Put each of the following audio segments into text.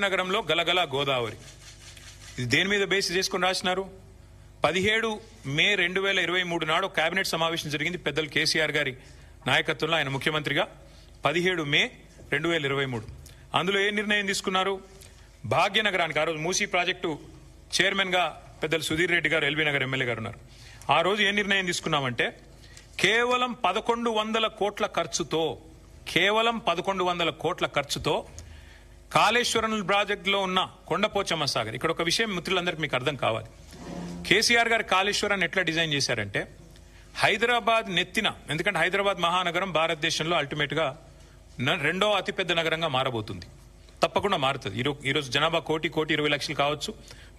నగరంలో గలగల గోదావరి. ఇది దేని మీద బేస్ చేసుకుని రాసినారు? 17 మే 2023 నాడు కేబినెట్ సమావేశం జరిగింది పెద్దలు కేసీఆర్ గారి నాయకత్వంలో, ఆయన ముఖ్యమంత్రిగా. 17 మే 2023 అందులో ఏ నిర్ణయం తీసుకున్నారు? భాగ్యనగరానికి, ఆ రోజు మూసీ ప్రాజెక్టు చైర్మన్ గా పెద్దలు సుధీర్ రెడ్డి గారు, ఎల్బీ నగర్ ఎమ్మెల్యే గారు ఉన్నారు. ఆ రోజు ఏ నిర్ణయం తీసుకున్నామంటే కేవలం 1100 కోట్ల ఖర్చుతో, కేవలం 1100 కోట్ల ఖర్చుతో కాళేశ్వరం ప్రాజెక్టులో ఉన్న కొండపోచమ్మ సాగర్. ఇక్కడ ఒక విషయం మిత్రులందరికీ మీకు అర్థం కావాలి. కేసీఆర్ గారు కాళేశ్వరాన్ని ఎట్లా డిజైన్ చేశారంటే హైదరాబాద్ నెత్తిన, ఎందుకంటే హైదరాబాద్ మహానగరం భారతదేశంలో అల్టిమేట్ గా రెండో అతిపెద్ద నగరంగా మారబోతుంది. తప్పకుండా మారుతుంది. ఈరోజు జనాభా 1,20 లక్షలు కావచ్చు,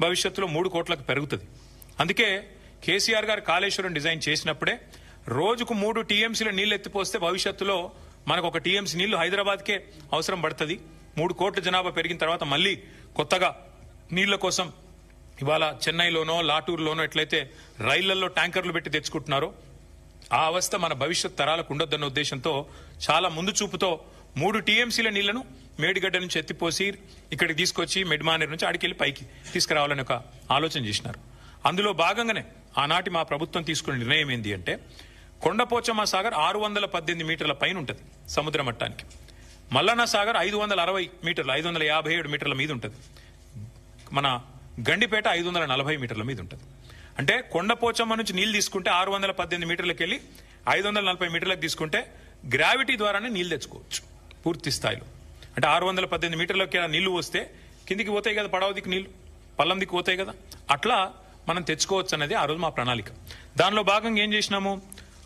భవిష్యత్తులో 3 కోట్లకు పెరుగుతుంది. అందుకే కేసీఆర్ గారు కాళేశ్వరం డిజైన్ చేసినప్పుడే రోజుకు 3 టీఎంసీల నీళ్లు ఎత్తిపోస్తే భవిష్యత్తులో మనకు 1 టీఎంసీ నీళ్లు హైదరాబాద్కే అవసరం పడుతుంది. 3 కోట్ల జనాభా పెరిగిన తర్వాత మళ్ళీ కొత్తగా నీళ్ల కోసం ఇవాళ చెన్నైలోనో లాటూరులోనో ఎట్లయితే రైళ్లలో ట్యాంకర్లు పెట్టి తెచ్చుకుంటున్నారో ఆ అవస్థ మన భవిష్యత్ తరాలకు ఉండొద్దన్న ఉద్దేశంతో చాలా ముందు చూపుతో 3 టీఎంసీల నీళ్లను మేడిగడ్డ నుంచి ఎత్తిపోసి ఇక్కడికి తీసుకొచ్చి మెడ్మానేర్ నుంచి అడికెళ్లి పైకి తీసుకురావాలని ఒక ఆలోచన చేసినారు. అందులో భాగంగానే ఆనాటి మా ప్రభుత్వం తీసుకున్న నిర్ణయం ఏంటి అంటే కొండపోచమ్మ సాగర్ 618 మీటర్ల పైన ఉంటుంది సముద్ర మట్టానికి. మల్లన్న సాగర్ 560 మీటర్లు, 557 మీటర్ల మీద ఉంటుంది. మన గండిపేట 540 మీటర్ల మీద ఉంటుంది. అంటే కొండపోచమ్మ నుంచి నీళ్లు తీసుకుంటే 618 మీటర్లకు వెళ్ళి 540 మీటర్లకు తీసుకుంటే గ్రావిటీ ద్వారానే నీళ్లు తెచ్చుకోవచ్చు పూర్తి స్థాయిలో. అంటే 618 మీటర్లకి నీళ్లు వస్తే కిందికి పోతాయి కదా, పడవ దిక్కు నీళ్లు పల్లం దిక్కు పోతాయి కదా, అట్లా మనం తెచ్చుకోవచ్చు అన్నది ఆ రోజు మా ప్రణాళిక. దానిలో భాగంగా ఏం చేసినాము,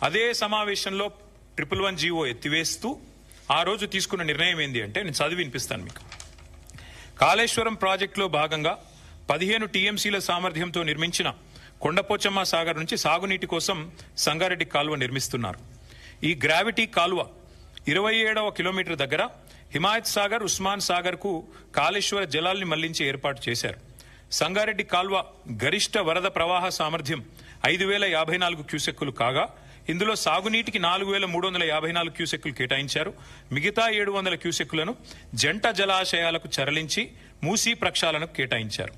అదే సమావేశంలో 111 జీవో ఎత్తివేస్తూ ఆ రోజు తీసుకున్న నిర్ణయం ఏంది అంటే నేను చదివి వినిపిస్తాను మీకు. కాళేశ్వరం ప్రాజెక్టులో భాగంగా 15 టీఎంసీల సామర్థ్యంతో నిర్మించిన కొండపోచమ్మ సాగర్ నుంచి సాగునీటి కోసం సంగారెడ్డి కాలువ నిర్మిస్తున్నారు. ఈ గ్రావిటీ కాలువ 27వ కిలోమీటర్ దగ్గర హిమాయత్ సాగర్, ఉస్మాన్ సాగర్ కు కాళేశ్వర జలాల్ని మళ్లించి ఏర్పాటు చేశారు. సంగారెడ్డి కాల్వ గరిష్ట వరద ప్రవాహ సామర్థ్యం 5,054 క్యూసెక్కులు కాగా ఇందులో సాగునీటికి 4,354 క్యూసెక్కులు కేటాయించారు. మిగతా 700 క్యూసెక్కులను జంట జలాశయాలకు తరలించి మూసీ ప్రక్షాళనకు కేటాయించారు.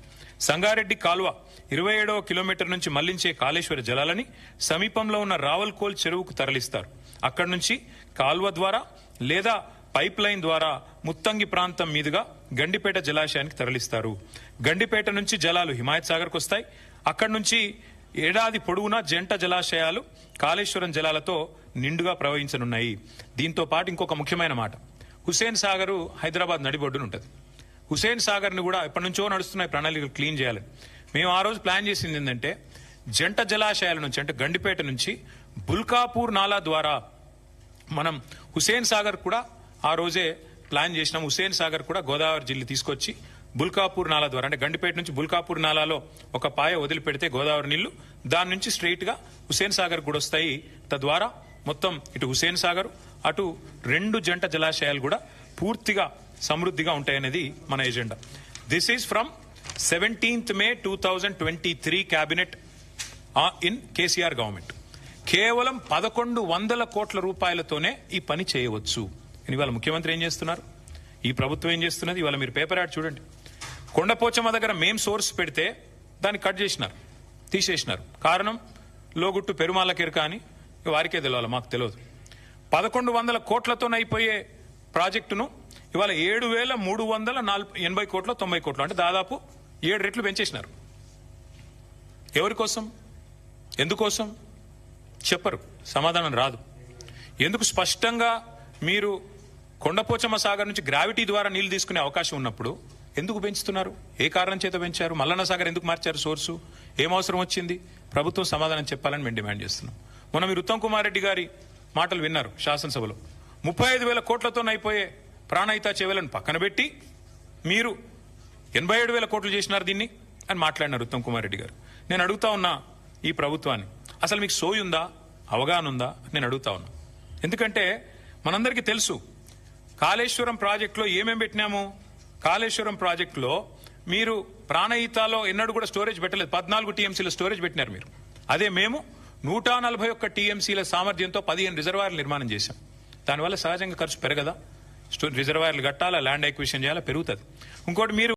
సంగారెడ్డి కాల్వ 27వ కిలోమీటర్ నుంచి మళ్లించే కాళేశ్వర జలాలని సమీపంలో ఉన్న రావల్కోల్ చెరువుకు తరలిస్తారు. అక్కడి నుంచి కాల్వ ద్వారా లేదా పైప్ లైన్ ద్వారా ముత్తంగి ప్రాంతం మీదుగా గండిపేట జలాశయానికి తరలిస్తారు. గండిపేట నుంచి జలాలు హిమాయత్ సాగర్కు వస్తాయి. అక్కడి నుంచి ఏడాది పొడవునా జంట జలాశయాలు కాళేశ్వరం జలాలతో నిండుగా ప్రవహించనున్నాయి. దీంతో పాటు ఇంకొక ముఖ్యమైన మాట, హుస్సేన్ సాగర్ హైదరాబాద్ నడిబొడ్డున ఉంటుంది. హుస్సేన్ సాగర్ ని కూడా ఎప్పటి నుంచో నడుస్తున్నాయి ప్రణాళికలు క్లీన్ చేయాలని. మేము ఆ రోజు ప్లాన్ చేసింది ఏంటంటే జంట జలాశయాల నుంచి, అంటే గండిపేట నుంచి బుల్కాపూర్ నాలా ద్వారా మనం హుస్సేన్ సాగర్ కూడా ఆ రోజే ప్లాన్ చేసినాం. హుస్సేన్ సాగర్ కూడా గోదావరి జిల్లా తీసుకొచ్చి బుల్కాపూర్ నాలా ద్వారా, అంటే గండిపేట నుంచి బుల్కాపూర్ నాలాలో ఒక పాయ వదిలిపెడితే గోదావరి నీళ్లు దాని నుంచి స్ట్రైట్ గా హుస్సేన్ సాగర్ కూడా వస్తాయి. తద్వారా మొత్తం ఇటు హుస్సేన్ సాగర్ అటు 2 జంట జలాశయాలు కూడా పూర్తిగా సమృద్ధిగా ఉంటాయనేది మన agenda. This is from 17th May 2023 cabinet in KCR government. కేవలం 1100 కోట్ల రూపాయలతోనే ఈ పని చేయవచ్చు. ఇవాళ ముఖ్యమంత్రి ఏం చేస్తున్నారు, ఈ ప్రభుత్వం ఏం చేస్తున్నది, ఇవాళ మీరు పేపర్ యాడ్ చూడండి. కొండపోచమ్మ దగ్గర మేం సోర్స్ పెడితే దాన్ని కట్ చేసినారు, తీసేసినారు. కారణం లోగుట్టు పెరుమాళ్ళకెరక అని వారికే తెలియాలి, మాకు తెలియదు. 1100 కోట్లతో అయిపోయే ప్రాజెక్టును ఇవాళ 7,380 కోట్లు, 90 కోట్లు, అంటే దాదాపు 7 రెట్లు పెంచేసినారు. ఎవరి కోసం, ఎందుకోసం చెప్పరు, సమాధానం రాదు. ఎందుకు స్పష్టంగా మీరు కొండపోచమ్మ సాగర్ నుంచి గ్రావిటీ ద్వారా నీళ్లు తీసుకునే అవకాశం ఉన్నప్పుడు ఎందుకు పెంచుతున్నారు, ఏ కారణం చేత పెంచారు, మల్లన్న సాగర్ ఎందుకు మార్చారు సోర్సు, ఏం అవసరం వచ్చింది, ప్రభుత్వం సమాధానం చెప్పాలని మేము డిమాండ్ చేస్తున్నాం. మొన్న మీరు ఉత్తమ్ కుమార్ రెడ్డి గారి మాటలు విన్నారు శాసనసభలో. 35,000 కోట్లతో అయిపోయే ప్రాణహిత చెవులను పక్కన పెట్టి మీరు 87,000 కోట్లు చేసినారు దీన్ని అని మాట్లాడినారు ఉత్తమ్ కుమార్ రెడ్డి గారు. నేను అడుగుతా ఉన్నా ఈ ప్రభుత్వాన్ని, అసలు మీకు సోయి ఉందా, అవగాహన ఉందా నేను అడుగుతా ఉన్నా. ఎందుకంటే మనందరికీ తెలుసు కాళేశ్వరం ప్రాజెక్టులో ఏమేం పెట్టినాము. కాళేశ్వరం ప్రాజెక్టులో మీరు ప్రాణహితాలో ఎన్నడూ కూడా స్టోరేజ్ పెట్టలేదు. 14 టీఎంసీల స్టోరేజ్ పెట్టినారు మీరు. అదే మేము 141 టీఎంసీల సామర్థ్యంతో 15 రిజర్వాయర్లు నిర్మాణం చేశాం. దానివల్ల సహజంగా ఖర్చు పెరగదా? రిజర్వాయర్లు కట్టాలా, ల్యాండ్ ఎక్విజిషన్ చేయాలా, పెరుగుతుంది. ఇంకోటి మీరు